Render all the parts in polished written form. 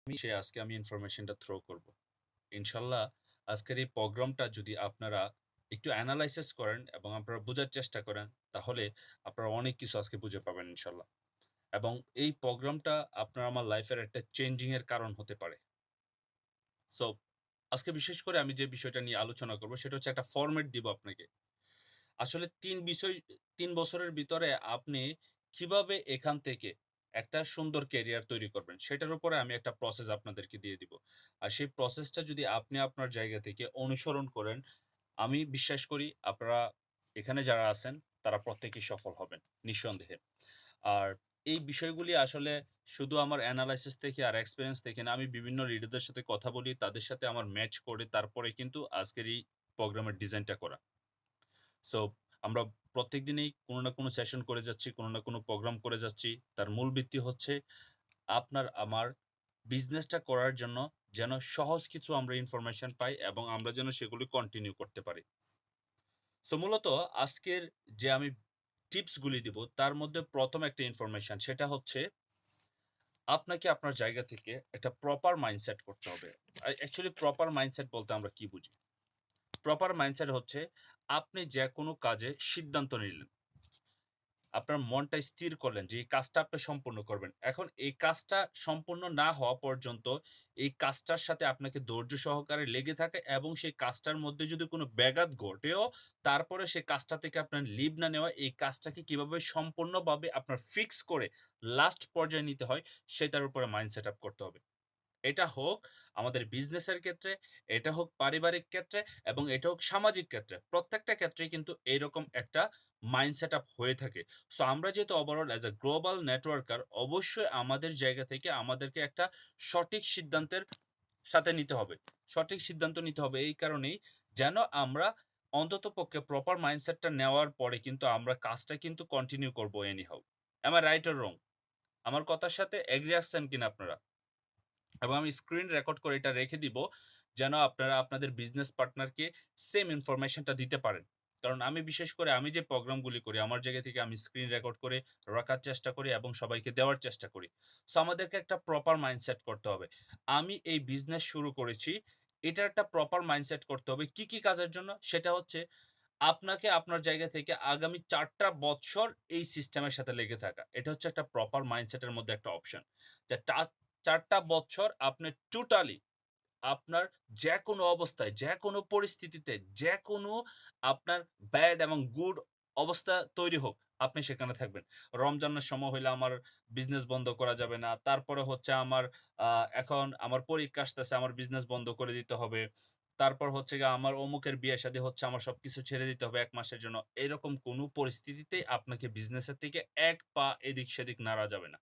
আজকে আমি ইনফরমেশনটা থ্রো করব। ইনশাল্লাহ আজকের এই প্রোগ্রামটা যদি আপনারা একটু এনালাইসিস করেন এবং আপনারা বোঝার চেষ্টা করেন, তাহলে আপনারা অনেক কিছু আজকে বুঝে পাবেন ইনশাল্লাহ। এবং এই প্রোগ্রামটা আপনার আমার লাইফের একটা চেঞ্জিং এর কারণ হতে পারে। সো আজকে বিশেষ করে আমি যে বিষয়টা নিয়ে আলোচনা করব সেটা হচ্ছে একটা ফরম্যাট দিব আপনাকে। আসলে ৩ বছরের ভিতরে আপনি কিভাবে এখান থেকে একটা সুন্দর ক্যারিয়ার তৈরি করবেন, সেটার উপরে আমি একটা প্রসেস আপনাদেরকে দিয়ে দিব। আর সেই প্রসেসটা যদি আপনি আপনার জায়গা থেকে অনুসরণ করেন, আমি বিশ্বাস করি আপনারা এখানে যারা আছেন, তারা প্রত্যেকেই সফল হবেন, নিঃসন্দেহে। আর এই বিষয়গুলি আসলে শুধু আমার এনালাইসিস থেকে আর এক্সপেরিয়েন্স থেকে না, আমি বিভিন্ন লিডারদের সাথে কথা বলি, তাদের সাথে আমার ম্যাচ করে তারপরে কিন্তু আজকের এই প্রোগ্রামের ডিজাইনটা করা। সো আমরা প্রত্যেকদিনেই কোনো না কোনো সেশন করে যাচ্ছি, কোনো না কোনো প্রোগ্রাম করে যাচ্ছি। তার মূল ভিত্তি হচ্ছে আপনার আমার বিজনেসটা করার জন্য যেন সহজ কিছু আমরা ইনফরমেশন পাই এবং আমরা যেন সেগুলি কন্টিনিউ করতে পারি। সো মূলত আজকের যে আমি টিপসগুলি দিব তার মধ্যে ১ম একটা ইনফরমেশন সেটা হচ্ছে আপনাকে আপনার জায়গা থেকে একটা প্রপার মাইন্ডসেট করতে হবে। অ্যাকচুয়ালি প্রপার মাইন্ডসেট বলতে আমরা কি বুঝি? প্রপার মাইন্ডসেট হচ্ছে আপনি যেকোনো কাজে সিদ্ধান্ত নিলেন। আপনার মনটা স্থির করলেন যে এই কাজটা আপনি সম্পূর্ণ করবেন। এখন এই কাজটা সম্পূর্ণ না হওয়া পর্যন্ত এই কাজটার সাথে আপনাকে ধৈর্য সহকারে লেগে থাকে এবং সেই কাজটার মধ্যে যদি কোনো ব্যাঘাত ঘটেও তারপরে সেই কাজটা থেকে আপনার লিভ না নেওয়া, এই কাজটাকে কিভাবে সম্পূর্ণভাবে আপনার ফিক্স করে লাস্ট পর্যায়ে নিতে হয় সেটার উপরে মাইন্ড সেটআপ করতে হবে। এটা হোক আমাদের বিজনেসের ক্ষেত্রে, এটা হোক পারিবারিক ক্ষেত্রে এবং এটা হোক সামাজিক ক্ষেত্রে। প্রত্যেকটা ক্ষেত্রেই কিন্তু এইরকম একটা মাইন্ড সেটআপ হয়ে থাকে। সো আমরা যেহেতু overall as a global networker অবশ্যই আমাদের জায়গা থেকে আমাদেরকে একটা সঠিক সিদ্ধান্তের সাথে নিতে হবে। সঠিক সিদ্ধান্ত নিতে হবে এই কারণেই যেন আমরা অন্ততপক্ষে প্রপার মাইন্ডসেটটা নেওয়ার পরে কিন্তু আমরা কাজটা কিন্তু কন্টিনিউ করব anyhow. Am I right or wrong? আমার কথার সাথে এগ্রি আসছেন কিনা আপনারা? এবং আমি স্ক্রিন রেকর্ড করে এটা রেখে দিব যেন আপনারা আপনাদের বিজনেস পার্টনারকে সেম ইনফরমেশনটা দিতে পারেন। কারণ আমি বিশেষ করে আমি যে প্রোগ্রামগুলি করি আমার জায়গা থেকে আমি স্ক্রিন রেকর্ড করে রাখার চেষ্টা করি এবং সবাইকে দেওয়ার চেষ্টা করি। সো আমাদেরকে একটা প্রপার মাইন্ডসেট করতে হবে। আমি এই বিজনেস শুরু করেছি, এটার একটা প্রপার মাইন্ডসেট করতে হবে। কি, কি কাজের জন্য? সেটা হচ্ছে আপনাকে আপনার জায়গা থেকে আগামী ৪ টা বৎসর এই সিস্টেমের সাথে লেগে থাকা। এটা হচ্ছে একটা প্রপার মাইন্ডসেটের মধ্যে একটা অপশন। যে ৪ টা বৎসর আপনি টোটালি আপনার যেকোনো অবস্থায়, যেকোনো পরিস্থিতিতে, যেকোনো আপনার ব্যাড এবং গুড অবস্থা তৈরি হোক, আপনি সেখানে থাকবেন। রমজানের সময় হইলে আমার বিজনেস বন্ধ করা যাবে না। তারপরে হচ্ছে আমার আ এখন আমার পরীক্ষা আসতেছে, আমার বিজনেস বন্ধ করে দিতে হবে। তারপর হচ্ছে গিয়ে আমার অমুকের বিয়ে-শাদী হচ্ছে, আমার সবকিছু ছেড়ে দিতে হবে ১ মাসের জন্য। এরকম কোনো পরিস্থিতিতেই আপনাকে বিজনেসের থেকে ১ পা এদিক-সেদিক নাড়া যাবে না।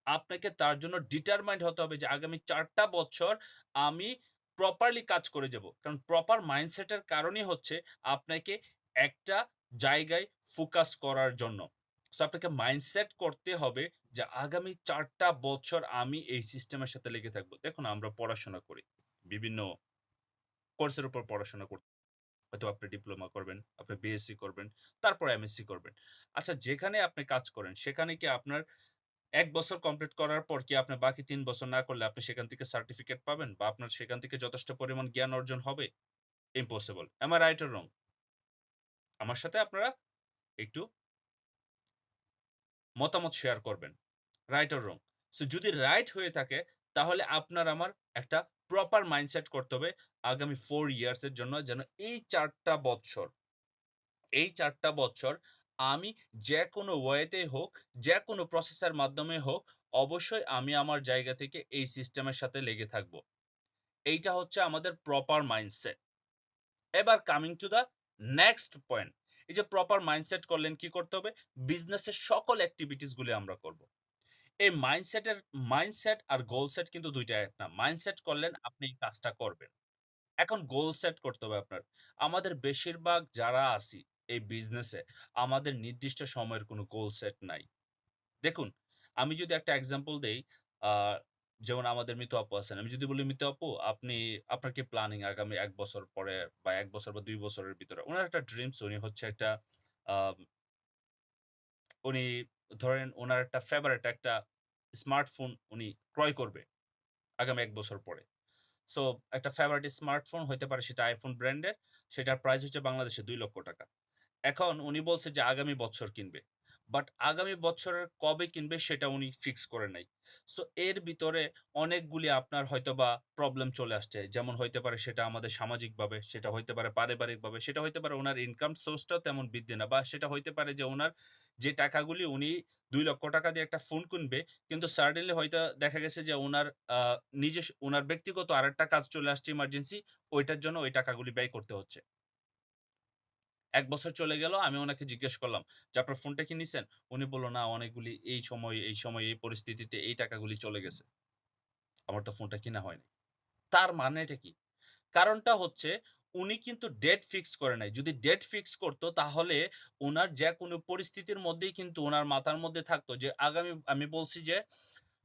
আপনাকে তার জন্য ডিটারমাইন্ড হতে হবে যে আগামী ৪ টা বছর আমি প্রপারলি কাজ করে যাব। কারণ প্রপার মাইন্ডসেট এর কারণই হচ্ছে আপনাকে একটা জায়গায় ফোকাস করার জন্য। সো আপনাকে মাইন্ডসেট করতে হবে যে আগামী ৪ টা বছর আমি এই সিস্টেমের সাথে লেগে থাকবো। দেখুন আমরা পড়াশোনা করি। বিভিন্ন কোর্সের উপর পড়াশোনা করি। হয়তো আপনি ডিপ্লোমা করবেন, আপনি বিএসসি করবেন, তারপর এমএসসি করবেন। আচ্ছা যেখানে আপনি কাজ করেন সেখানে কি আপনার ১ বছর কমপ্লিট করার পর কি আপনার বাকি ৩ বছর না করলে আপনি সেখান থেকে সার্টিফিকেট পাবেন বা আপনার সেখান থেকে যথেষ্ট পরিমাণ জ্ঞান অর্জন হবে? Impossible. Am I right or wrong? আমার সাথে আপনারা একটু মতামত শেয়ার করবেন। Right or wrong? সো যদি রাইট হয়ে থাকে তাহলে আপনার আমার একটা প্রপার মাইন্ডসেট করতে হবে আগামী 4 ইয়ার্স এর জন্য যেন এই ৪ টা বৎসর এই ৪ টা বৎসর আমি যেকোনো ওয়েতে হোক, যেকোনো প্রসেসের মাধ্যমে হোক, অবশ্যই আমি আমার জায়গা থেকে এই সিস্টেমের সাথে লেগে থাকবো। এইটা হচ্ছে আমাদের প্রপার মাইন্ডসেট। এবার coming to the next point. এই যে প্রপার মাইন্ডসেট করলেন কি করতে হবে? বিজনেসের সকল এক্টিভিটিস গুলি আমরা করব। এই মাইন্ডসেট আর গোল সেট কিন্তু ২ টা এক না। মাইন্ডসেট করলেন আপনি এই কাজটা করবেন। এখন গোল সেট করতে হবে আপনার। আমাদের বেশিরভাগ যারা আছি এই বিজনেসে, আমাদের নির্দিষ্ট সময়ের কোনো গোল সেট নাই। দেখুন, আমি যদি একটা এক্সাম্পল দেই, আ যেমন আমাদের মিতু আপু আছেন। আমি যদি বলি, "মিতু আপু, আপনার কি প্ল্যানিং আগামী ১ বছর পরে বা ১ বছর বা ২ বছরের ভিতরে?" উনার একটা ড্রিমস, উনি হচ্ছে একটা আ উনি ধরেন উনার একটা ফেভারাইট একটা স্মার্টফোন উনি ক্রয় করবে। আগামী ১ বছর পরে। সো একটা ফেভারিট স্মার্টফোন হইতে পারে সেটা iPhone ব্র্যান্ডের। সেটার প্রাইস হচ্ছে বাংলাদেশে ৳২,০০,০০০। এখন উনি বলছে যে আগামী বছর কিনবে। বাট আগামী বছরের কবে কিনবে সেটা উনি ফিক্স করে নাই। সো এর ভিতরে অনেকগুলি আপনার হয়তোবা প্রবলেম চলে আসছে। যেমন হইতে পারে সেটা আমাদের সামাজিকভাবে, সেটা হইতে পারে পারিবারিকভাবে, সেটা হইতে পারে উনার ইনকাম সোর্সটাও তেমন বৃদ্ধি না। বা সেটা হইতে পারে যে উনার যে টাকাগুলি উনি ৳২,০০,০০০ দিয়ে একটা ফোন কিনবে, কিন্তু সাডেনলি হয়তো দেখা গেছে যে উনার উনার ব্যক্তিগত আরেকটা কাজ চলে আসছে ইমার্জেন্সি, ওইটার জন্য ওই টাকাগুলি ব্যয় করতে হচ্ছে। ১ বছর চলে গেল। আমি উনাকে জিজ্ঞেস করলাম যে, "আপনার ফোনটা কি নিছেন?" উনি বলল, "না, অনেকগুলি এই সময়, এই পরিস্থিতিতে এই টাকাগুলি চলে গেছে। আমার তো ফোনটা কিনা হয়নি।" তার মানেটা কি? কারণটা হচ্ছে উনি কিন্তু ডেট ফিক্স করে নাই। যদি ডেট ফিক্স করত তাহলে উনার যেকোনো পরিস্থিতির মধ্যেই কিন্তু উনার মাথার মধ্যে থাকতো যে আমি বলছি যে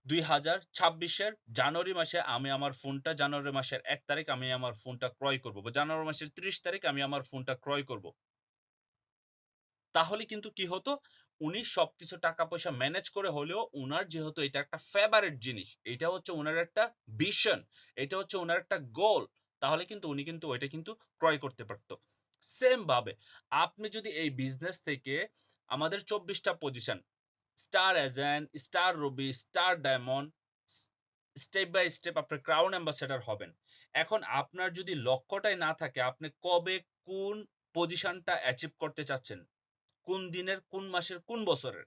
২০২৬ এর জানুয়ারি মাসে আমি আমার ফোনটা জানুয়ারি মাসের ১ তারিখ আমি আমার ফোনটা ক্রয় করব বা জানুয়ারি মাসের ৩০ তারিখ আমি আমার ফোনটা ক্রয় করব। তাহলে কিন্তু কি হতো? উনি সবকিছু টাকা-পয়সা ম্যানেজ করে হলেও উনার যেহেতু এটা একটা ফেভারিট জিনিস, এটা হচ্ছে উনার একটা ভিশন, এটা হচ্ছে উনার একটা গোল। তাহলে কিন্তু উনি কিন্তু ওইটা কিন্তু ক্রয় করতে পারত। সেম ভাবে আপনি যদি এই বিজনেস থেকে আমাদের ২৪ টা position star agent, star Ruby, star diamond স স্টেপ বাই স্টেপ আপনার ক্রাউন অ্যাম্বাসেডর হবেন। এখন আপনার যদি লক্ষ্যটাই না থাকে আপনি কবে কোন পজিশনটা অ্যাচিভ করতে চাচ্ছেন? কোন দিনের, কোন মাসের, কোন বছরের?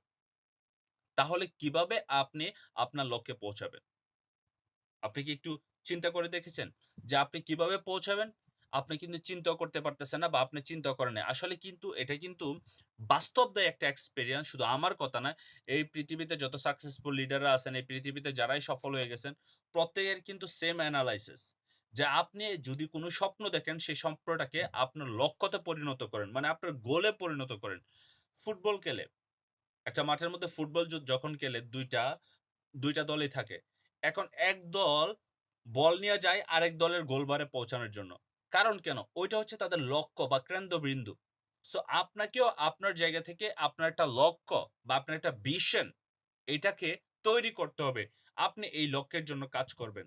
তাহলে কিভাবে আপনি আপনার লক্ষ্যে পৌঁছাবেন? আপনি কি একটু চিন্তা করে দেখেছেন? যে আপনি কিভাবে পৌঁছাবেন? আপনি কিন্তু চিন্তাও করতে পারতেছেন না বা আপনি চিন্তাও করেন নাই। আসলে কিন্তু এটা কিন্তু বাস্তবদায়ী একটা এক্সপেরিয়েন্স শুধু আমার কথা না। এই পৃথিবীতে যত সাকসেসফুল লিডাররা আছেন, এই পৃথিবীতে যারাই সফল হয়ে গেছেন, প্রত্যেকের কিন্তু সেম এনালাইসিস। যে আপনি যদি কোন স্বপ্ন দেখেন, সেই স্বপ্নটাকে আপনার লক্ষ্যতে পরিণত করেন। মানে আপনার গোলে পরিণত করেন। ফুটবল খেলে একটা মাঠের মধ্যে ফুটবল যখন খেলে ২ টা দলই থাকে। এখন এক দল বল নিয়ে যায় আরেক দলের গোলবারে পৌঁছানোর জন্য। কারণ কেন? ওইটা হচ্ছে তাদের লক্ষ্য বা কেন্দ্রবিন্দু। সো আপনাকেও আপনার জায়গা থেকে আপনার একটা লক্ষ্য বা আপনার একটা ভিশন এইটাকে তৈরি করতে হবে। আপনি এই লক্ষ্যের জন্য কাজ করবেন।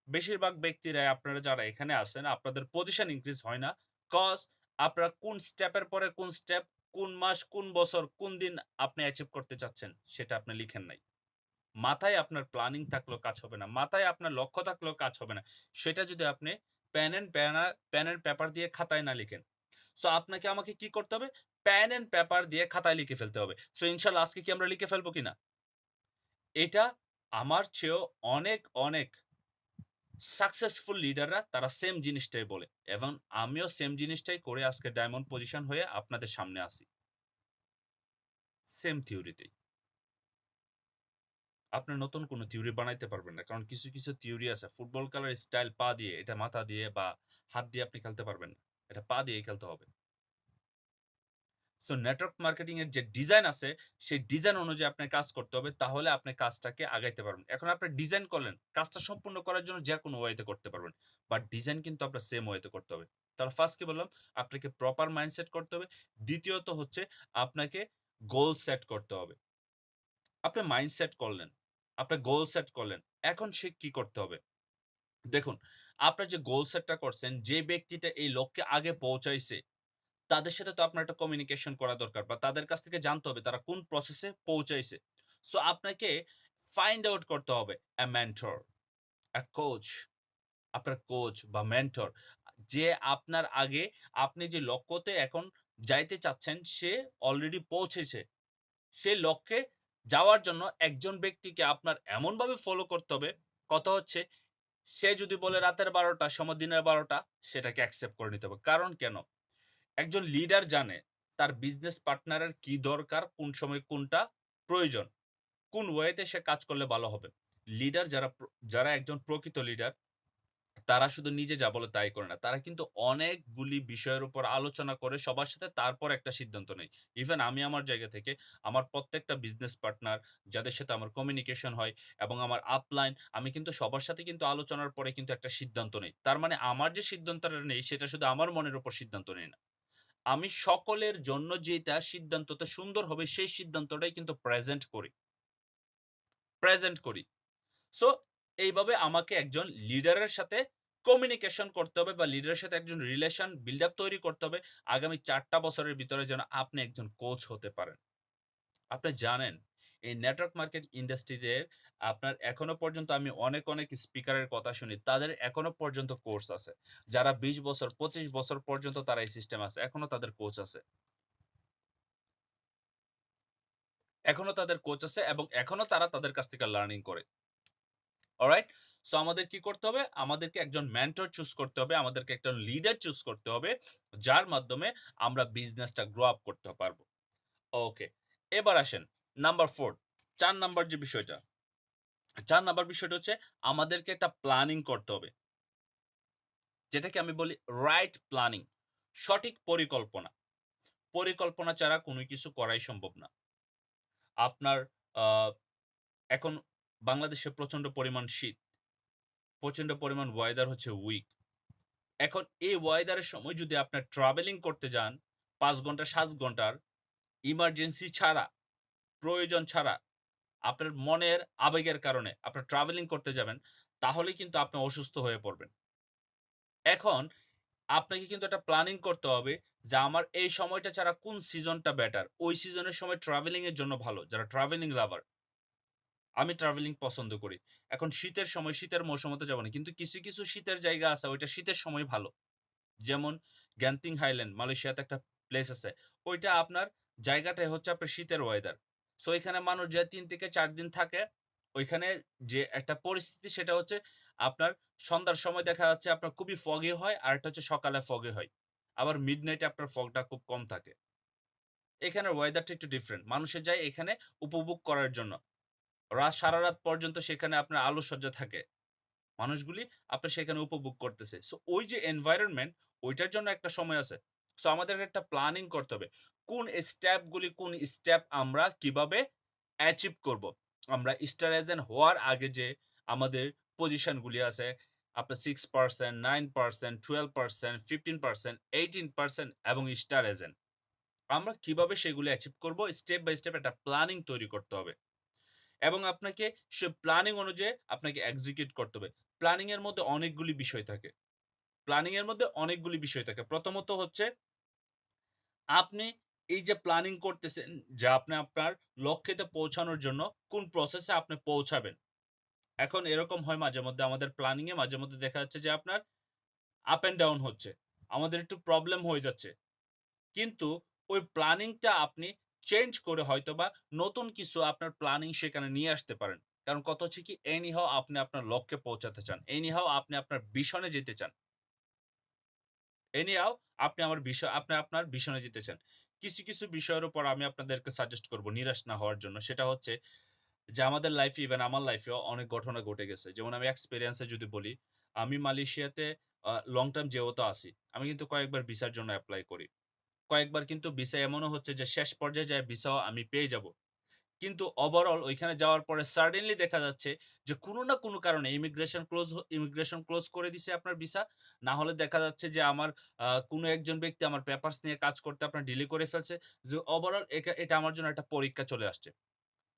বেশিরভাগ ব্যক্তিরাই আপনারা যারা এখানে আছেন আপনাদের পজিশন ইনক্রিজ হয় না। কজ আপনারা কোন স্টেপের পরে কোন স্টেপ, কোন মাস, কোন বছর, কোন দিন আপনি অ্যাচিভ করতে চাচ্ছেন সেটা আপনি লিখেন নাই। মাথায় আপনার প্ল্যানিং থাকলেও কাজ হবে না। মাথায় আপনার লক্ষ্য থাকলেও কাজ হবে না। সেটা যদি আপনি পেন অ্যান্ড পেপার দিয়ে খাতায় না লিখেন। সো আপনাকে আমাকে কি করতে হবে? পেন অ্যান্ড পেপার দিয়ে খাতায় লিখে ফেলতে হবে। সো ইনশাআল্লাহ আজকে কি আমরা লিখে ফেলবো কিনা? এটা আমার চেয়েও অনেক সাকসেসফুল লিডাররা তারা সেম জিনিসটাই বলে এবং আমিও সেম জিনিসটাই করে আজকে ডায়মন্ড পজিশন হয়ে আপনাদের সামনে আছি। সেম থিওরিতেই। আপনি নতুন কোনো থিওরি বানাইতে পারবেন না। কারণ কিছু থিওরি আছে। ফুটবল খেলার স্টাইল পা দিয়ে, এটা মাথা দিয়ে বা হাত দিয়ে আপনি খেলতে পারবেন না। এটা পা দিয়েই খেলতে হবে। সো নেটওয়ার্ক মার্কেটিং এর যে ডিজাইন আছে, সেই ডিজাইন অনুযায়ী আপনার কাজ করতে হবে। তাহলে আপনি কাজটাকে আগাইতে পারবেন। এখন আপনি ডিজাইন করলেন, কাজটা সম্পূর্ণ করার জন্য যেকোনো ওয়েতে করতে পারবেন। বাট ডিজাইন কিন্তু আপনার সেম ওয়েতে করতে হবে। তাহলে ফার্স্ট কি বললাম? আপনাকে প্রপার মাইন্ডসেট করতে হবে। দ্বিতীয়ত হচ্ছে আপনাকে গোল সেট করতে হবে। আপনি মাইন্ডসেট করলেন, আপনার গোল সেট করলেন। এখন সে কি করতে হবে? দেখুন, আপনার যে গোল সেটটা করছেন, যে ব্যক্তিটা এই লক্ষ্যে আগে পৌঁছাইছে তাদের সাথে তো আপনার একটা কমিউনিকেশন করা দরকার বা তাদের কাছ থেকে জানতে হবে তারা কোন প্রসেসে পৌঁছাইছে। সো আপনাকে ফাইন্ড আউট করতে হবে a mentor, a coach, আপনার কোচ বা মেন্টর যে আপনার আগে আপনি যে লক্ষ্যতে এখন যাইতে চাচ্ছেন সে অলরেডি পৌঁছেছে। সেই লক্ষ্যে যাওয়ার জন্য একজন ব্যক্তিকে আপনার এমনভাবে ফলো করতে হবে, কথা হচ্ছে সে যদি বলে রাতের ১২টা সময় দিনের ১২টা সেটাকে অ্যাকসেপ্ট করে নিতে হবে। কারণ কেন? একজন লিডার জানে তার বিজনেস পার্টনারের কি দরকার, কোন সময় কোনটা প্রয়োজন, কোন ওয়েতে সে কাজ করলে ভালো হবে। লিডার যারা একজন প্রকৃত লিডার তারা শুধু নিজে যা বলে তাই করে না। তারা কিন্তু অনেকগুলি বিষয়ের উপর আলোচনা করে সবার সাথে তারপর একটা সিদ্ধান্ত নেয়। ইভেন আমি আমার জায়গা থেকে আমার প্রত্যেকটা বিজনেস পার্টনার যাদের সাথে আমার কমিউনিকেশন হয় এবং আমার আপলাইন আমি কিন্তু সবার সাথে কিন্তু আলোচনার পরে কিন্তু একটা সিদ্ধান্ত নেই। তার মানে আমার যে সিদ্ধান্তটা নেই সেটা শুধু আমার মনের উপর সিদ্ধান্ত নেই না। আমি সকলের জন্য যেটা সিদ্ধান্তটা সুন্দর হবে সেই সিদ্ধান্তটাই কিন্তু প্রেজেন্ট করি। সো এইভাবে আমাকে একজন লিডারের সাথে কমিউনিকেশন করতে হবে বা লিডারের সাথে একজন রিলেশন বিল্ড আপ তৈরি করতে হবে আগামী ৪ টা বছরের ভিতরে যেন আপনি একজন কোচ হতে পারেন। আপনি জানেন এই নেটওয়ার্ক মার্কেট ইন্ডাস্ট্রিতে আপনার এখনো পর্যন্ত আমি অনেক স্পিকারের কথা শুনি। তাদের এখনো পর্যন্ত কোর্স আছে। যারা ২০ বছর ২৫ বছর পর্যন্ত তারা এই সিস্টেম আছে। এখনো তাদের কোচ আছে। এখনো তাদের কোচ আছে এবং এখনো তারা তাদের কাছ থেকে লার্নিং করে। অলরাইট? সো আমাদের কি করতে হবে? আমাদেরকে একজন মেন্টর চুজ করতে হবে। আমাদেরকে একজন লিডার চুজ করতে হবে। যার মাধ্যমে আমরা বিজনেসটা গ্রো আপ করতে পারবো। ওকে। এবার আসেন নাম্বার 4 ৪ নাম্বার যে বিষয়টা ৪ নাম্বার বিষয়টা হচ্ছে আমাদেরকে একটা প্ল্যানিং করতে হবে। যেটাকে আমি বলি রাইট প্ল্যানিং। সঠিক পরিকল্পনা। পরিকল্পনা ছাড়া কোনো কিছু করাই সম্ভব না। আপনার আ এখন বাংলাদেশে প্রচন্ড পরিমাণ শীত। প্রচন্ড পরিমাণ ওয়েদার হচ্ছে উইক। এখন এই ওয়েদারের সময় যদি আপনার ট্রাভেলিং করতে যান ৫ ঘন্টা ৭ ঘন্টার ইমার্জেন্সি ছাড়া, প্রয়োজন ছাড়া আপনার মনের আবেগের কারণে আপনার ট্রাভেলিং করতে যাবেন, তাহলে কিন্তু আপনি অসুস্থ হয়ে পড়বেন। এখন আপনাকে কিন্তু একটা প্ল্যানিং করতে হবে যে আমার এই সময়টা ছাড়া কোন সিজনটা বেটার। ওই সিজনের সময় ট্রাভেলিং এর জন্য ভালো। যারা ট্রাভেলিং লাভার, আমি ট্রাভেলিং পছন্দ করি। এখন শীতের সময় শীতের মৌসুমে তো যাব না। কিন্তু কিছু শীতের জায়গা আছে ওইটা শীতের সময় ভালো। যেমন গ্যান্তিং হাইল্যান্ড মালয়েশিয়াতে একটা প্লেস আছে। ওইটা আপনার জায়গাটাই হচ্ছে আপনার শীতের ওয়েদার। সো এখানে মানুষ যে ৩ থেকে ৪ দিন থাকে, ওইখানে যে একটা পরিস্থিতি সেটা হচ্ছে আপনার সন্ধ্যার সময় দেখা যাচ্ছে আপনার খুবই ফগি হয়, আরেকটা হচ্ছে সকালে ফগি হয়। আবার মিডনাইটে আপনার ফগটা খুব কম থাকে। এখানের ওয়েদারটা একটু ডিফারেন্ট। মানুষে যায় এখানে উপভোগ করার জন্য। সারারাত পর্যন্ত সেখানে আপনার আলোকসজ্জা থাকে। মানুষগুলি আপনার সেখানে উপভোগ করতেছে। সো ওই যে এনভায়রনমেন্ট ওইটার জন্য একটা সময় আছে। সো আমাদের একটা প্ল্যানিং করতে হবে। কোন স্টেপ আমরা কিভাবে অ্যাচিভ করব। আমরা স্টার এজেন্ট হওয়ার আগে যে আমাদের পজিশন গুলি আছে আপনার 6%, 9%, 12%, 15%, 18% এবং স্টার এজেন্ট। আমরা কিভাবে সেগুলো অ্যাচিভ করব স্টেপ বাই স্টেপ একটা প্ল্যানিং তৈরি করতে হবে। এবং আপনাকে সে প্ল্যানিং অনুযায়ী আপনাকে এক্সিকিউট করতে হবে। প্ল্যানিং এর মধ্যে অনেকগুলি বিষয় থাকে। প্ল্যানিং এর মধ্যে অনেকগুলি বিষয় থাকে। প্রথমত হচ্ছে আপনি এই যে প্ল্যানিং করতেছেন যে আপনি আপনার লক্ষ্যেতে পৌঁছানোর জন্য কোন প্রসেসে আপনি পৌঁছাবেন। এখন এরকম হয় মাঝেমধ্যে আমাদের প্ল্যানিং এ মাঝেমধ্যে দেখা যাচ্ছে যে আপনার আপ অ্যান্ড ডাউন হচ্ছে। আমাদের একটু প্রবলেম হয়ে যাচ্ছে। কিন্তু ওই প্ল্যানিংটা আপনি চেঞ্জ করে হয়তোবা নতুন কিছু আপনার প্ল্যানিং সেখানে নিয়ে আসতে পারেন। কারণ কথা হচ্ছে কি এনিহাউ আপনি আপনার লক্ষ্যে পৌঁছাতে চান। এনিহাউ আপনি আপনার ভিশনে যেতে চান। এনিহাউ আপনি আপনার ভিশনে যেতে চান। কিছু বিষয়ের উপর আমি আপনাদেরকে সাজেস্ট করব নিরাশ না হওয়ার জন্য। সেটা হচ্ছে যে আমাদের লাইফে ইভেন আমার লাইফেও অনেক ঘটনা ঘটে গেছে। যেমন আমি এক্সপেরিয়েন্স এ যদি বলি, আমি মালয়েশিয়াতে লং টার্ম যেহেতু আছি, আমি কিন্তু কয়েকবার ভিসার জন্য এপ্লাই করি। কয়েকবার কিন্তু ভিসা এমনও হচ্ছে যে শেষ পর্যায়ে যায় ভিসাও আমি পেয়ে যাব। কিন্তু ওভারঅল ওইখানে যাওয়ার পরে সাডেনলি দেখা যাচ্ছে যে কোনো না কোনো কারণে ইমিগ্রেশন ক্লোজ করে দিছে আপনার ভিসা। না হলে দেখা যাচ্ছে যে আমার কোনো একজন ব্যক্তি আমার পেপারস নিয়ে কাজ করতে আপনার ডিলে করে ফেলছে। যে ওভারঅল এটা আমার জন্য একটা পরীক্ষা চলে আসছে।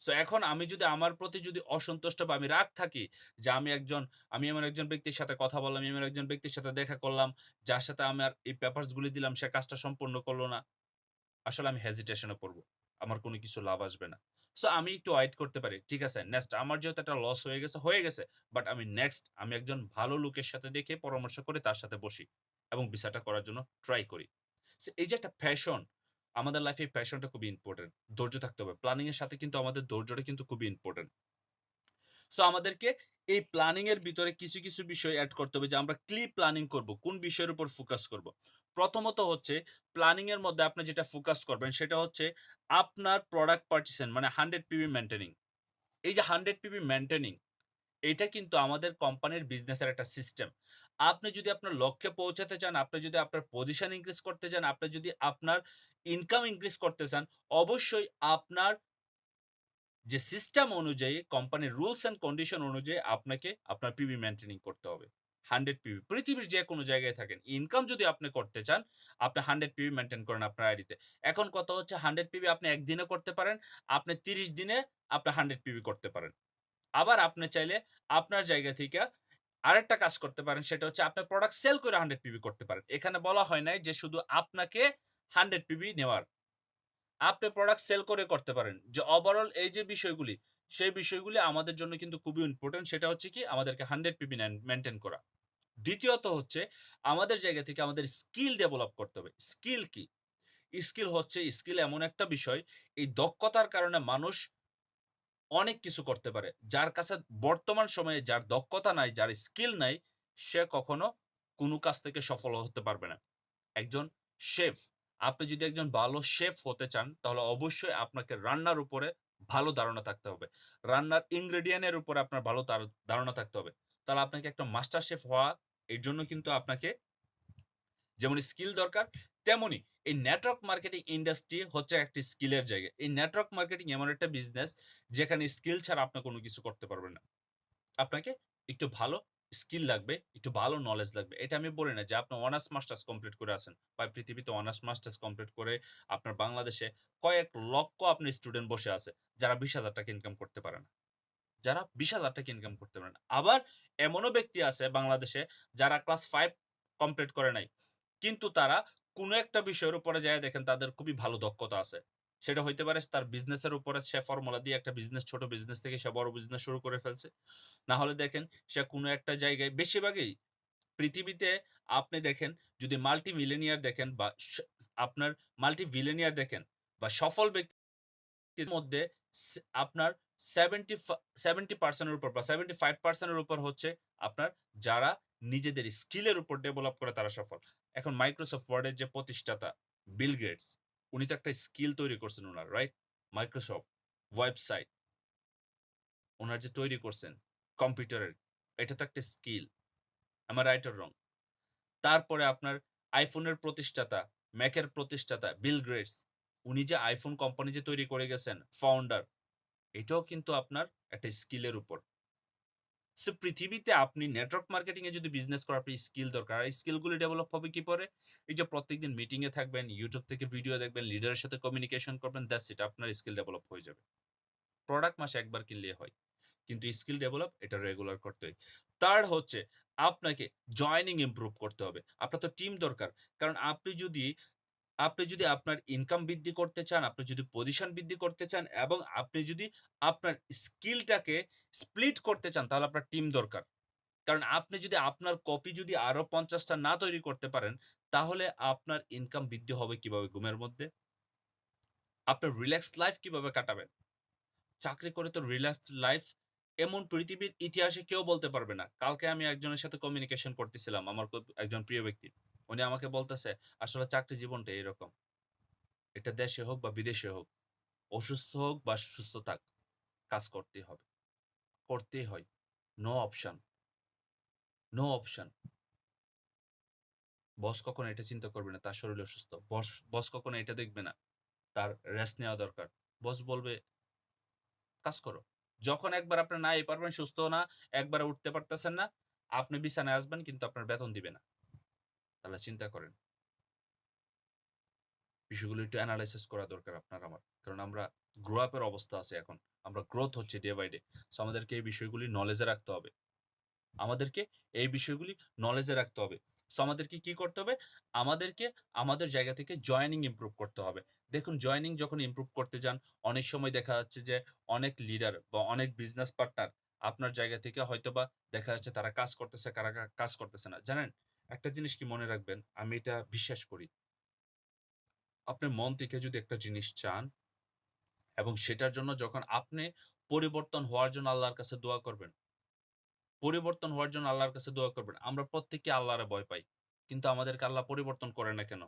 সো এখন আমি যদি আমার প্রতি যদি অসন্তুষ্ট বা আমি রাগ থাকি যে আমি এমন একজন ব্যক্তির সাথে কথা বললাম, এমন একজন ব্যক্তির সাথে দেখা করলাম, যার সাথে আমার এই পেপারস গুলি দিলাম সে কাজটা সম্পূর্ণ করল না। আসলে আমি হেজিটেশন এ পড়বো। আমার কোনো কিছু লাভ আসবে না। সো আমি একটু ওয়েট করতে পারি। ঠিক আছে, নেক্সট আমার যেহেতু একটা লস হয়ে গেছে। বাট আমি নেক্সট আমি একজন ভালো লোকের সাথে দেখে পরামর্শ করে তার সাথে বসি এবং ভিসাটা করার জন্য ট্রাই করি। সো এই যে একটা প্যাশন, আমাদের লাইফে এই প্যাশনটা খুবই ইম্পোর্টেন্ট। ধৈর্য থাকতে হবে। প্ল্যানিং এর সাথে কিন্তু আমাদের ধৈর্যটা কিন্তু খুবই ইম্পোর্টেন্ট। সো আমাদেরকে এই প্ল্যানিং এর ভিতরে কিছু বিষয় এড করতে হবে যে আমরা কি প্ল্যানিং করব, কোন বিষয়ের উপর ফোকাস করব। প্রথমত হচ্ছে প্ল্যানিং এর মধ্যে আপনি যেটা ফোকাস করবেন সেটা হচ্ছে আপনার প্রোডাক্ট পারচেজিং মানে 100 পিভি মেইনটেইনিং। এই যে 100 পিভি মেইনটেইনিং এটা কিন্তু আমাদের কোম্পানির বিজনেসের একটা সিস্টেম। আপনি যদি আপনার লক্ষ্যে পৌঁছাতে চান, আপনি যদি আপনার পজিশন ইনক্রিজ করতে চান, আপনি যদি আপনার ইনকাম ইনক্রিজ করতে চান, অবশ্যই আপনার যে সিস্টেম অনুযায়ী কোম্পানির রুলস অ্যান্ড কন্ডিশন অনুযায়ী আপনাকে আপনার পিবি মেইনটেইনিং করতে হবে। 100 পিবি পৃথিবীর যে কোনো জায়গায় থাকেন। ইনকাম যদি আপনি করতে চান, আপনি 100 পিবি মেইনটেইন করেন আপনার আইডিতে। এখন কথা হচ্ছে 100 পিবি আপনি ১ দিনে করতে পারেন, আপনি ৩০ দিনে আপনি 100 পিবি করতে পারেন। আবার আপনি চাইলে আপনার জায়গা থেকে আরেকটা কাজ করতে পারেন, সেটা হচ্ছে আপনার প্রোডাক্ট সেল করে 100 পিবি করতে পারেন। এখানে বলা হয় নাই যে শুধু আপনাকে 100 পিবি নেওয়ার। আপনি প্রোডাক্ট সেল করে করতে পারেন। যে ওভারঅল এই যে বিষয়গুলি, সেই বিষয়গুলি আমাদের জন্য কিন্তু খুবই ইম্পোর্টেন্ট। সেটা হচ্ছে কি আমাদেরকে 100 পিবি মেইনটেইন করা। দ্বিতীয়ত হচ্ছে আমাদের জায়গা থেকে আমাদের স্কিল ডেভেলপ করতে হবে। স্কিল কি? স্কিল এমন একটা বিষয়, এই দক্ষতার কারণে মানুষ অনেক কিছু করতে পারে। যার কাছে বর্তমান সময়ে যার দক্ষতা নাই, যার স্কিল নাই, সে কখনো কোনো কাজ থেকে সফল হতে পারবে না। একজন শেফ, আপনি যদি একজন ভালো শেফ হতে চান, তাহলে অবশ্যই আপনাকে রান্নার উপরে ভালো ধারণা থাকতে হবে। রান্নার ingredient এর উপরে আপনার ভালো ধারণা থাকতে হবে। তাহলে আপনাকে একটা মাস্টার শেফ হওয়া, এর জন্য কিন্তু আপনাকে যেমন স্কিল দরকার, তেমনি এই নেটওয়ার্ক মার্কেটিং ইন্ডাস্ট্রি হচ্ছে একটি স্কিলের জায়গা। এই নেটওয়ার্ক মার্কেটিং এমন একটা বিজনেস, যেখানে স্কিল ছাড়া আপনি কোনো কিছু করতে পারবেন না। আপনাকে একটু ভালো স্কিল লাগবে, একটু ভালো নলেজ লাগবে। এটা আমি বলি না যে আপনি অনার্স মাস্টার্স কমপ্লিট করে আছেন, বা পৃথিবীতে অনার্স মাস্টার্স কমপ্লিট করে আপনার বাংলাদেশে কয়েক লক্ষ আপনি স্টুডেন্ট বসে আছে, যারা 20,000 টাকা ইনকাম করতে পারে না। যারা 20,000 টাকা ইনকাম করতে পারে না। আবার এমনও ব্যক্তি আছে বাংলাদেশে, যারা ক্লাস 5 কমপ্লিট করে নাই। কিন্তু তারা কোনো একটা বিষয়ের উপরে যায়া দেখেন তাদের খুবই ভালো দক্ষতা আছে। সেটা হইতে পারে তার বিজনেসের উপরে সে ফর্মুলা দিয়ে একটা বিজনেস, ছোট বিজনেস থেকে সে বড় বিজনেস শুরু করে ফেলছে। না হলে দেখেন সে কোনো একটা জায়গায়, বেশিরভাগই পৃথিবীতে আপনি দেখেন, যদি মাল্টি মিলিয়নিয়ার দেখেন বা আপনার মাল্টি বিলিয়নিয়ার দেখেন বা সফল ব্যক্তি এর মধ্যে আপনার 70 70% এর উপর বা 75% এর উপর হচ্ছে আপনার, যারা নিজেদের স্কিলের উপর ডেভেলপ করে তারা সফল। এখন মাইক্রোসফট ওয়ার্ড এর যে প্রতিষ্ঠাতা বিল গেটস, উনি তো একটা স্কিল তৈরি করছেন উনার, রাইট? মাইক্রোসফট ওয়েবসাইট উনার যে তৈরি করছেন কম্পিউটারের, এটা তো একটা skill. am I right or রং? তারপরে আপনার আইফোনের প্রতিষ্ঠাতা, ম্যাকের প্রতিষ্ঠাতা বিল গেটস, উনি যে আইফোন কোম্পানি যে তৈরি করে গেছেন, ফাউন্ডার, এটাও কিন্তু আপনার একটা স্কিলের উপর। সো পৃথিবীতে আপনি নেটওয়ার্ক মার্কেটিং এ যদি বিজনেস করার আপনি স্কিল দরকার। আর স্কিলগুলি ডেভেলপ হবে কি করে? এই যে প্রত্যেকদিন মিটিং এ থাকবেন, YouTube থেকে ভিডিও দেখবেন, লিডারের সাথে কমিউনিকেশন করবেন, দ্যাটস ইট, আপনার স্কিল ডেভেলপ হয়ে যাবে। প্রোডাক্ট মাসে একবার কিনলেই হয়। কিন্তু স্কিল ডেভেলপ এটা রেগুলার করতে হয়। থার্ড হচ্ছে আপনাকে জয়েনিং ইমপ্রুভ করতে হবে। আপনার তো টিম দরকার। কারণ আপনি যদি আপনার ইনকাম বৃদ্ধি করতে চান, আপনি যদি পজিশন বৃদ্ধি করতে চান এবং আপনি যদি আপনার স্কিলটাকে স্প্লিট করতে চান, তাহলে আপনার টিম দরকার। কারণ আপনি যদি আপনার কপি যদি আরো ৫০ টা না তৈরি করতে পারেন, তাহলে আপনার ইনকাম বৃদ্ধি হবে কিভাবে ঘুমের মধ্যে? আপনার রিল্যাক্স লাইফ কিভাবে কাটাবেন? চাকরি করে তো রিল্যাক্স লাইফ এমন পৃথিবীর ইতিহাসে কেউ বলতে পারবে না। কালকে আমি একজনের সাথে কমিউনিকেশন করতেছিলাম, আমার খুব একজন প্রিয় ব্যক্তি। উনি আমাকে বলতেছে, "আসলে চাকরি জীবনটা এরকম। এটা দেশে হোক বা বিদেশে হোক, অসুস্থ হোক বা সুস্থ থাক, কাজ করতেই হবে। করতেই হয়। No option, no option." Boss কখনো এটা চিন্তা করবে না তার শরীর অসুস্থ। বস কখনো এটা দেখবে না তার রেস্ট নেওয়া দরকার। বস বলবে, "কাজ করো।" যখন একবার আপনি নাই পারবেন, সুস্থ না, একবারে উঠতে পারতেছেন না, আপনি বিছানায় আসবেন কিন্তু আপনার বেতন দিবে না। তাহলে চিন্তা করেন। বিষয়গুলো একটু এনালাইসিস করা দরকার আপনার আমার। কারণ আমরা গ্রো আপ এর অবস্থা আছে এখন। আমরা গ্রোথ হচ্ছে ডে বাই ডে। সো আমাদেরকে এই বিষয়গুলি নলেজে রাখতে হবে। আমাদেরকে এই বিষয়গুলি নলেজে রাখতে হবে। সো আমাদেরকে কি করতে হবে? আমাদেরকে আমাদের জায়গা থেকে জয়েনিং ইমপ্রুভ করতে হবে। দেখুন, জয়েনিং যখন ইমপ্রুভ করতে যান, অনেক সময় দেখা যাচ্ছে যে অনেক লিডার বা অনেক বিজনেস পার্টনার আপনার জায়গা থেকে হয়তোবা দেখা যাচ্ছে তারা কাজ করতেছে, কারা কাজ করতেছে না। জানেন? একটা জিনিস কি মনে রাখবেন, আমি এটা বিশ্বাস করি। আপনি মন থেকে যদি একটা জিনিস চান এবং সেটার জন্য যখন আপনি পরিবর্তন হওয়ার জন্য আল্লাহর কাছে দোয়া করবেন, পরিবর্তন হওয়ার জন্য আল্লাহর কাছে দোয়া করবেন। আমরা প্রত্যেকে আল্লাহরে ভয় পাই। কিন্তু আমাদেরকে আল্লাহ পরিবর্তন করে না কেন?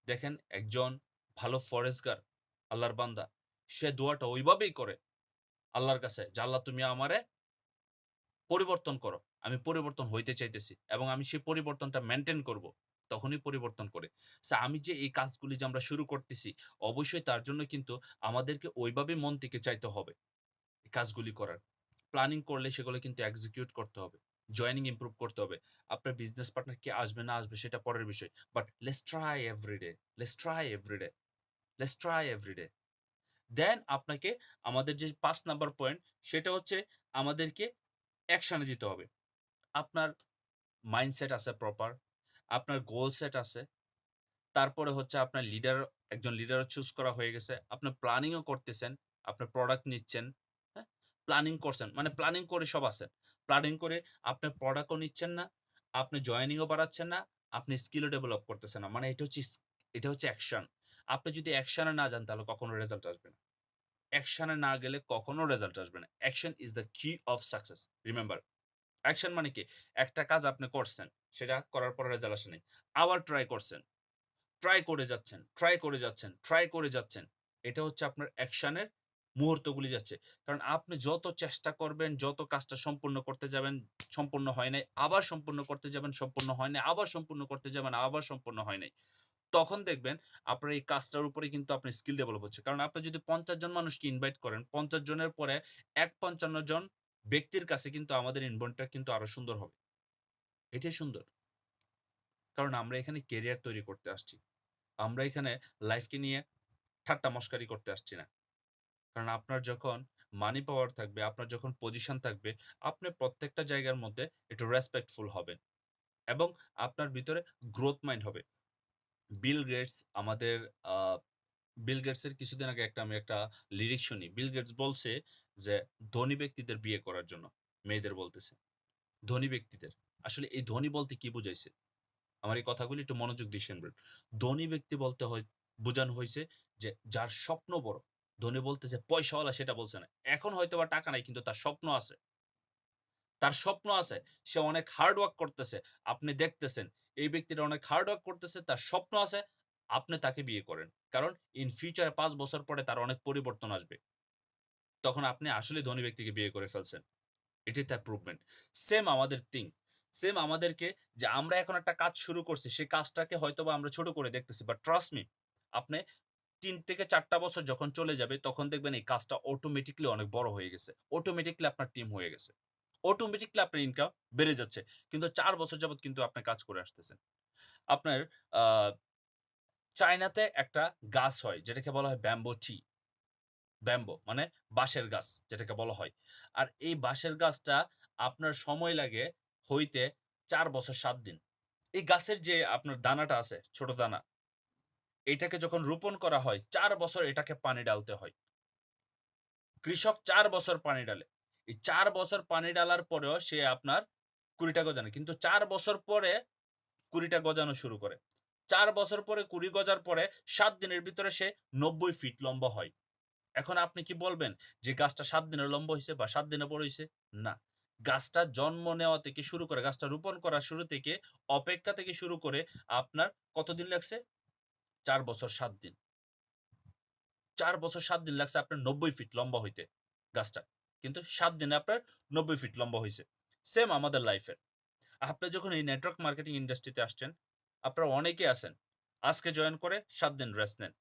দেখেন, একজন ভালো ফরেজগার, আল্লাহর বান্দা, সে দোয়াটা ওইভাবেই করে আল্লাহর কাছে যে, "আল্লাহ তুমি আমারে পরিবর্তন করো। আমি পরিবর্তন হইতে চাইতেছি এবং আমি সেই পরিবর্তনটা মেইনটেইন করব।" তখনই পরিবর্তন করে। আমি যে এই কাজগুলি যে আমরা শুরু করতেছি, অবশ্যই তার জন্য কিন্তু আমাদেরকে ওইভাবে মন থেকে চাইতে হবে এই কাজগুলি করার। প্ল্যানিং করলে সেগুলো কিন্তু এক্সিকিউট করতে হবে। জয়েনিং ইমপ্রুভ করতে হবে। আপনার বিজনেস পার্টনার কে আসবে না আসবে সেটা পরের বিষয়। But let's try everyday. Let's try everyday. Let's try everyday. Then আপনাকে আমাদের যে ৫ নাম্বার পয়েন্ট সেটা হচ্ছে আমাদেরকে অ্যাকশনে দিতে হবে। আপনার মাইন্ডসেট আছে প্রপার, আপনার গোল সেট আছে। তারপরে হচ্ছে আপনার একজন লিডারও চুজ করা হয়ে গেছে। আপনি প্ল্যানিংও করতেছেন, আপনার প্রোডাক্ট নিচ্ছেন, হ্যাঁ? প্ল্যানিং করছেন, মানে প্ল্যানিং করে সব আছেন। প্ল্যানিং করে আপনি প্রোডাক্টও নিচ্ছেন না, আপনি জয়েনিংও বাড়াচ্ছেন না, আপনি স্কিলও ডেভেলপ করতেছেন না। মানে এটা হচ্ছে অ্যাকশন। আপনি যদি অ্যাকশনে না যান তাহলে কখনো রেজাল্ট আসবে না। অ্যাকশনে না গেলে কখনো রেজাল্ট আসবে না। অ্যাকশন ইস দ্য কি অফ সাকসেস। রিমেম্বার, অ্যাকশন মানে কি? একটা কাজ আপনি করছেন, সেটা করার পর রেজাল্ট আসে নাই। আবার ট্রাই করছেন। ট্রাই করে যাচ্ছেন, ট্রাই করে যাচ্ছেন, ট্রাই করে যাচ্ছেন। এটা হচ্ছে আপনার অ্যাকশনের মুহূর্তগুলি যাচ্ছে। কারণ আপনি যত চেষ্টা করবেন, যত কাজটা সম্পূর্ণ করতে যাবেন, সম্পূর্ণ হয় নাই, আবার সম্পূর্ণ করতে যাবেন, সম্পূর্ণ হয় নাই, আবার সম্পূর্ণ করতে যাবেন, আবার সম্পূর্ণ হয় নাই। তখন দেখবেন আপনার এই কাজটার উপরে কিন্তু আপনার স্কিল ডেভেলপ হচ্ছে। কারণ আপনি যদি ৫০ জন মানুষকে ইনভাইট করেন, ৫০ জনের পরে ১/৫৫ জন ব্যক্তির কাছে কিন্তু আমাদের ইনভাইটটা কিন্তু আরো সুন্দর হবে। এটাই সুন্দর। কারণ আমরা এখানে কেরিয়ার তৈরি করতে আসছি। আমরা এখানে লাইফকে নিয়ে ঠাট্টা মশকারি করতে আসছি না। কারণ আপনার যখন মানি পাওয়ার থাকবে, আপনার যখন পজিশন থাকবে, আপনি প্রত্যেকটা জায়গার মধ্যে একটু রেসপেক্টফুল হবেন এবং আপনার ভিতরে গ্রোথ মাইন্ড হবে। বিল গেটস আমাদের আ বিল গেটসের কিছুদিন আগে আমি একটা লিরিক্স শুনি। বিল গেটস বলছে যে, "ধনী ব্যক্তিদের বিয়ে করার জন্য" মেয়েদের বলতেছে। ধনী ব্যক্তিদের। আসলে এই ধনী বলতে কি বুঝাইছে? আমার এই কথাগুলি একটু মনোযোগ দিয়ে শুনবেন। ধনী ব্যক্তি বলতে বোঝানো হইছে যে যার স্বপ্ন বড়। ধনী বলতে যে পয়সাওয়ালা সেটা বলছে না। এখন হয়তোবা টাকা নাই কিন্তু তার স্বপ্ন আছে। তার স্বপ্ন আছে। সে অনেক হার্ড ওয়ার্ক করতেছে। আপনি দেখতেছেন এই ব্যক্তিটা অনেক হার্ড ওয়ার্ক করতেছে, তার স্বপ্ন আছে। আপনি তাকে বিয়ে করেন। কারণ ইন ফিউচার এ ৫ বছর পরে তার অনেক পরিবর্তন আসবে। তখন আপনি আসলেই ধনী ব্যক্তিকে বিয়ে করে ফেলছেন। এটাই তার প্রুভমেন্ট। সেম আমাদের থিং। সেম আমাদেরকে যে আমরা এখন একটা কাজ শুরু করছি, সেই কাজটাকে হয়তোবা আমরা ছোট করে দেখতেছি। বাট ট্রাস্ট মি, আপনি ৩ থেকে ৪ টা বছর যখন চলে যাবে, তখন দেখবেন এই কাজটা অটোমেটিক্যালি অনেক বড় হয়ে গেছে। অটোমেটিক্যালি আপনার টিম হয়ে গেছে। অটোমেটিক্যালি আপনার ইনকাম বেড়ে যাচ্ছে। কিন্তু ৪ বছর যাবৎ কিন্তু আপনি কাজ করে আসতেছেন। আপনার আ চায়নাতে একটা গাছ হয় যেটাকে বলা হয় ব্যাম্বো ট্রি। ব্যাম্বো মানে বাঁশের গাছ যেটাকে বলা হয়। আর এই বাঁশের গাছটা আপনার সময় লাগে হইতে ৪ বছর ৭ দিন। এই গাছের যে আপনার দানাটা আছে, ছোট দানা, এটাকে যখন রোপণ করা হয় ৪ বছর এটাকে পানি ডালতে হয়। কৃষক ৪ বছর পানি ডালে। এই ৪ বছর পানি ডালার পরেও সে আপনার ২০ টা গজানে। কিন্তু ৪ বছর পরে ২০ টা গজানো শুরু করে। ৪ বছর পরে ২০ গজার পরে ৭ দিনের ভিতরে সে ৯০ ফিট লম্বা হয়। এখন আপনি কি বলবেন যে গাছটা ৭ দিনে লম্বা হইছে বা ৭ দিনে বড় হইছে? না। গাছটা জন্ম নেওয়া থেকে শুরু করে, গাছটা রোপণ করা শুরু থেকে, অপেক্ষা থেকে শুরু করে আপনার কতদিন লাগছে? ৪ বছর ৭ দিন। ৪ বছর ৭ দিন লাগছে আপনার ৯০ ফিট লম্বা হইতে গাছটা। কিন্তু ৭ দিনে আপনার ৯০ ফিট লম্বা হইছে। সেম আমাদের লাইফের। আপনি যখন এই নেটওয়ার্ক মার্কেটিং ইন্ডাস্ট্রিতে আসছেন, আপনারা অনেকেই আছেন। আজকে জয়েন করে ৭ দিন রেস্ট নেন।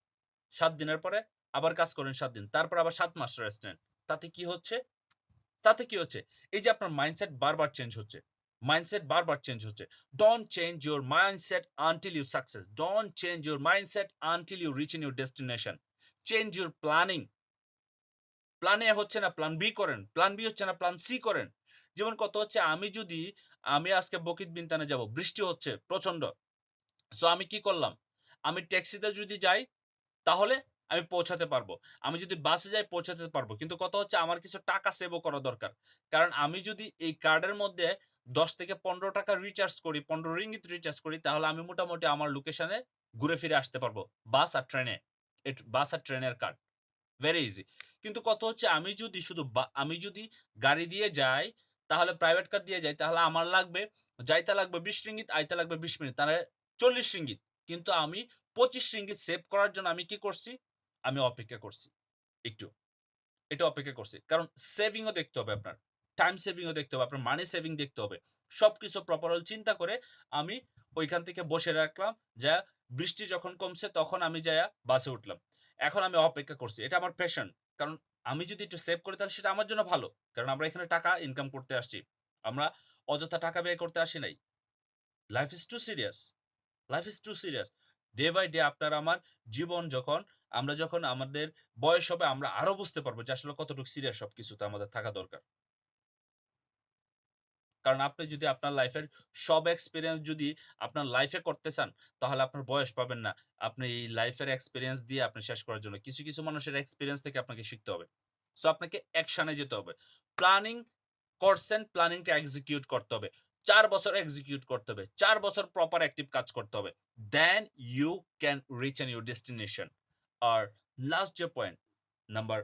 ৭ দিনের পরে আবার কাজ করেন ৭ দিন। তারপর আবার ৭ মাস রেস্ট নেন। তাতে কি হচ্ছে? তাতে কি হচ্ছে? এই যে আপনার মাইন্ডসেট বারবার চেঞ্জ হচ্ছে। মাইন্ডসেট বারবার চেঞ্জ হচ্ছে। Don't change your mindset until you success. Don't change your mindset until you reach in your destination. Change your planning. Plan A হচ্ছে না, প্ল্যান বি করেন। প্ল্যান বি হচ্ছে না, প্ল্যান সি করেন। যেমন কত হচ্ছে আমি আজকে বকিত বিনতানে যাব। বৃষ্টি হচ্ছে প্রচন্ড। সো আমি কি করলাম? আমি ট্যাক্সিতে যদি যাই তাহলে আমি পৌঁছাতে পারবো। আমি যদি বাসে যাই পৌঁছাতে পারবো। কিন্তু কথা হচ্ছে আমার কিছু টাকা সেভও করা দরকার। কারণ আমি যদি এই কার্ডের মধ্যে ১০ থেকে ৳১৫ রিচার্জ করি, ৳১৫ রিচার্জ করি তাহলে আমি মোটামুটি আমার লোকেশনে ঘুরে ফিরে আসতে পারবো। বাস আর ট্রেনে। বাস আর ট্রেনের কার্ড। Very easy. কিন্তু কথা হচ্ছে আমি যদি গাড়ি দিয়ে যাই, তাহলে প্রাইভেট কার দিয়ে যাই, তাহলে আমার যাইতে লাগবে ৳২০, আইতে লাগবে ২০ মিনিট। তাহলে ৳৪০। কিন্তু আমি ৳২৫ সেভ করার জন্য আমি কি করছি? আমি অপেক্ষা করছি। একটু। এটা অপেক্ষা করছি। কারণ সেভিং ও দেখতে হবে আপনার। টাইম সেভিং ও দেখতে হবে। আপনার মানি সেভিং দেখতে হবে। সবকিছু প্রপারলি চিন্তা করে আমি ঐখান থেকে বসে রাখলাম। যায়া বৃষ্টি যখন কমছে তখন আমি যায়া বাসে উঠলাম। এখন আমি অপেক্ষা করছি। এটা আমার প্যাশন। কারণ আমি যদি একটু সেভ করি তাহলে সেটা আমার জন্য ভালো। কারণ আমরা এখানে টাকা ইনকাম করতে আসছি। আমরা অযথা টাকা ব্যয় করতে আসি নাই। Life is too serious. Life is too serious. Day by day আপনার আমার জীবন যখন আমরা যখন আমাদের বয়স হবে আমরা আরো বুঝতে পারবো যে আসলে কতটুকু সিরিয়াস সবকিছুতে আমাদের থাকা দরকার। কারণ আপনি যদি আপনার লাইফের সব এক্সপেরিয়েন্স যদি আপনার লাইফে করতে চান, তাহলে আপনার বয়স পাবেন না। আপনি এই লাইফের এক্সপেরিয়েন্স দিয়ে আপনি শেষ করার জন্য কিছু মানুষের এক্সপেরিয়েন্স থেকে আপনাকে শিখতে হবে। সো আপনাকে অ্যাকশনে যেতে হবে। প্ল্যানিং করছেন, প্ল্যানিংটা এক্সিকিউট করতে হবে। ৪ বছর এক্সিকিউট করতে হবে। ৪ বছর প্রপার অ্যাক্টিভ কাজ করতে হবে। Then you can reach on your destination. আর লাস্ট যে পয়েন্ট নাম্বার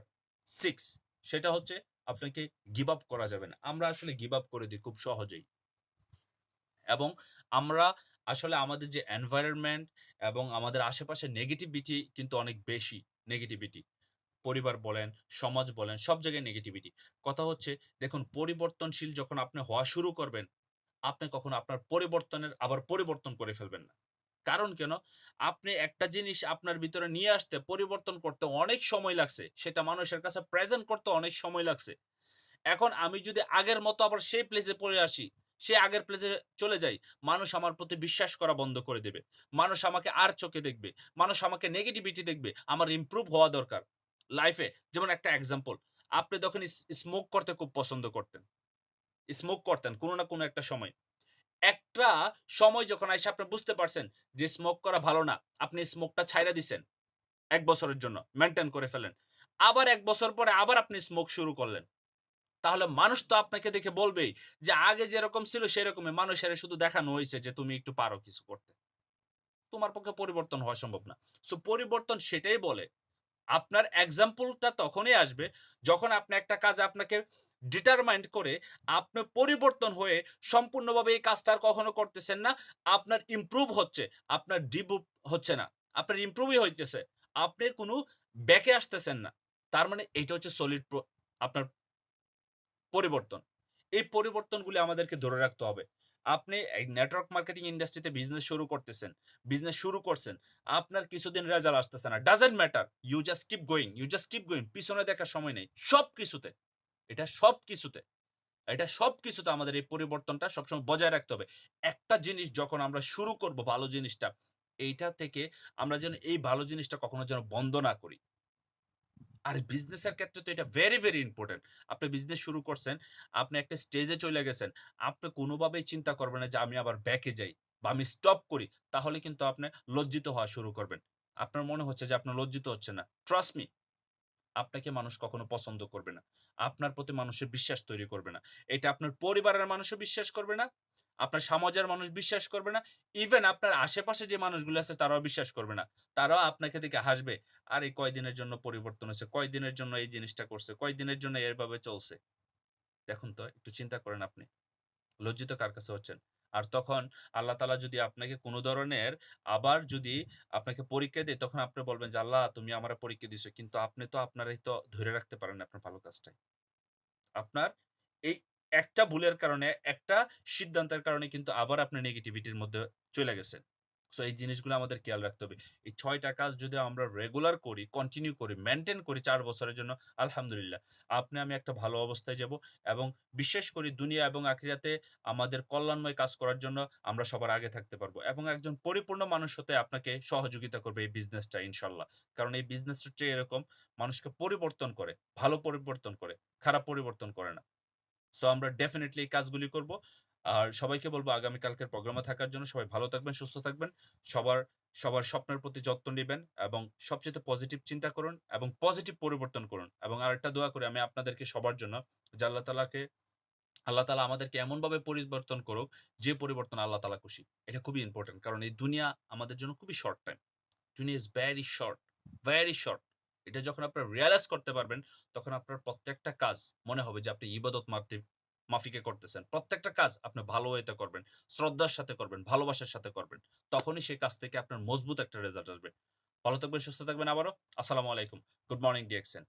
6 সেটা হচ্ছে আপনাকে গিভ আপ করা যাবে না। আমরা আসলে গিভ আপ করে দিই খুব সহজেই। এবং আমরা আসলে আমাদের যে এনভায়রনমেন্ট এবং আমাদের আশেপাশে নেগেটিভিটি কিন্তু অনেক বেশি নেগেটিভিটি। পরিবার বলেন, সমাজ বলেন, সব জায়গায় নেগেটিভিটি। কথা হচ্ছে দেখুন পরিবর্তনশীল যখন আপনি হওয়া শুরু করবেন, আপনি কখনো আপনার পরিবর্তনের আবার পরিবর্তন করে ফেলবেন না। কারণ কেন? আপনি একটা জিনিস আপনার ভিতরে নিয়ে আসতে, পরিবর্তন করতে অনেক সময় লাগছে। সেটা মানুষের কাছে প্রেজেন্ট করতে অনেক সময় লাগছে। এখন আমি যদি আগের মতো আবার সেই প্লেসে পড়ে আসি, সেই আগের প্লেসে চলে যাই, মানুষ আমার প্রতি বিশ্বাস করা বন্ধ করে দেবে। মানুষ আমাকে আর চোখে দেখবে। মানুষ আমাকে নেগেটিভিটি দেখবে। আমার ইমপ্রুভ হওয়া দরকার। লাইফে যেমন একটা এক্সাম্পল, আপনি তখন স্মোক করতে খুব পছন্দ করতেন। স্মোক করতেন কোনো না কোনো একটা সময়। একটা সময় যখন আইসা আপনি বুঝতে পারছেন যে স্মোক করা ভালো না, আপনি স্মোকটা ছাইড়া দিছেন ১ বছরের জন্য, মেইনটেইন করে ফেলেন। আবার ১ বছর পরে আবার আপনি স্মোক শুরু করলেন। তাহলে মানুষ তো আপনাকে দেখে বলবেই যে আগে যেরকম ছিল সেরকমই মানুষের শুধু দেখানো হইছে যে তুমি একটু পারো কিছু করতে। তোমার পক্ষে পরিবর্তন হওয়া সম্ভব না। সো পরিবর্তন সেটাই বলে। আপনার এক্সাম্পলটা তখনই আসবে যখন আপনি একটা কাজে আপনাকে ডিটারমাইন্ড করে আপনি পরিবর্তন হয়ে সম্পূর্ণভাবে এই কাজটা আর কখনো করতেছেন না। আপনার ইমপ্রুভ হচ্ছে, আপনার ডিপুভ হচ্ছে না। আপনার ইমপ্রুভই হইতেছে। আপনি কোনো ব্যাকে আসতেছেন না। তার মানে এইটা হচ্ছে সলিড আপনার পরিবর্তন। এই পরিবর্তনগুলি আমাদেরকে ধরে রাখতে হবে। আপনি এই নেটওয়ার্ক মার্কেটিং ইন্ডাস্ট্রিতে বিজনেস শুরু করতেছেন, বিজনেস শুরু করছেন। আপনার কিছুদিন রেজাল্ট আসতেছে না। Doesn't matter. You just keep going, you just keep going. পিছনে দেখার সময় নেই। সবকিছুতে, এটা সবকিছুতে, এটা সবকিছুতে আমাদের এই পরিবর্তনটা সবসময় বজায় রাখতে হবে। একটা জিনিস যখন আমরা শুরু করব ভালো জিনিসটা, এইটা থেকে আমরা যেন এই ভালো জিনিসটা কখনো যেন বন্ধ না করি। আর বিজনেসের ক্ষেত্রে তো এটা ভেরি, ভেরি ইম্পোর্টেন্ট। আপনি বিজনেস শুরু করছেন, আপনি একটা স্টেজে চলে গেছেন। আপনি কোনোভাবেই চিন্তা করবেন না যে আমি আবার ব্যাকে যাই বা আমি স্টপ করি। তাহলে কিন্তু আপনি লজ্জিত হওয়া শুরু করবেন। আপনার মনে হচ্ছে যে আপনি লজ্জিত হচ্ছেন না। ট্রাস্ট মি, আপনাকে মানুষ কখনো পছন্দ করবে না। আপনার প্রতি মানুষের বিশ্বাস তৈরি করবে না। এটা আপনার পরিবারের মানুষও বিশ্বাস করবে না। আপনার সমাজের মানুষ বিশ্বাস করবে না। ইভেন আপনার আশেপাশে যে মানুষগুলো আছে তারাও বিশ্বাস করবে না। তারাও আপনাকে দেখে হাসবে। আরে কয়দিনের জন্য পরিবর্তন হইছে, কয়দিনের জন্য এই জিনিসটা করছে, কয়দিনের জন্য এভাবে চলছে। দেখুন তো একটু চিন্তা করেন আপনি। লজ্জিত কার কাছে হচ্ছেন? আর তখন আল্লাহ তাআলা যদি আপনাকে কোন ধরনের আবার যদি আপনাকে পরীক্ষা দেয়, তখন আপনি বলবেন যে, "আল্লাহ তুমি আমারে পরীক্ষা দিছো। কিন্তু আপনি তো আপনারই তো ধইরা রাখতে পারেন নাই আপনার ভালো কাজটাই।" আপনার এই একটা ভুলের কারণে, একটা সিদ্ধান্তের কারণে কিন্তু আবার আপনি নেগেটিভিটির মধ্যে চলে গেছেন। সো এই জিনিসগুলো আমাদের খেয়াল রাখতে হবে। এই ৬ টা কাজ যদি আমরা রেগুলার করি, কন্টিনিউ করি, মেইনটেইন করি ৪ বছরের জন্য, আলহামদুলিল্লাহ আপনি আমি একটা ভালো অবস্থায় যাবো এবং বিশ্বাস করি দুনিয়া এবং আখিরাতে আমাদের কল্যাণময় কাজ করার জন্য আমরা সবার আগে থাকতে পারবো এবং একজন পরিপূর্ণ মানুষ হতে আপনাকে সহযোগিতা করবে এই বিজনেসটা ইনশাআল্লাহ। কারণ এই বিজনেস হচ্ছে এরকম মানুষকে পরিবর্তন করে, ভালো পরিবর্তন করে। খারাপ পরিবর্তন করে না। সো আমরা ডেফিনিটলি এই কাজগুলি করব। আর সবাইকে বলব আগামী কালকের প্রোগ্রামে থাকার জন্য। সবাই ভালো থাকবেন, সুস্থ থাকবেন। সবার, সবার স্বপ্নের প্রতি যত্ন নিবেন এবং সবচাইতে পজিটিভ চিন্তা করুন এবং পজিটিভ পরিবর্তন করুন। এবং আরেকটা দোয়া করি আমি আপনাদেরকে সবার জন্য যে আল্লাহ তাআলা আমাদেরকে এমনভাবে পরিবর্তন করুক যে পরিবর্তন আল্লাহ তাআলা খুশি। এটা খুবই ইম্পোর্টেন্ট। কারণ এই দুনিয়া আমাদের জন্য খুবই শর্ট টাইম। দুনিয়া is very short, very short. এটা যখন আপনারা রিয়ালাইজ করতে পারবেন, তখন আপনার প্রত্যেকটা কাজ মনে হবে যে আপনি ইবাদত মাফিকে করতেছেন। প্রত্যেকটা কাজ আপনি ভালো ওয়েতে করবেন, শ্রদ্ধার সাথে করবেন, ভালোবাসার সাথে করবেন। তখনই সেই কাজ থেকে আপনার মজবুত একটা রেজাল্ট আসবে। ভালো থাকবেন, সুস্থ থাকবেন আবারও। আসসালামু আলাইকুম। Good morning DXN.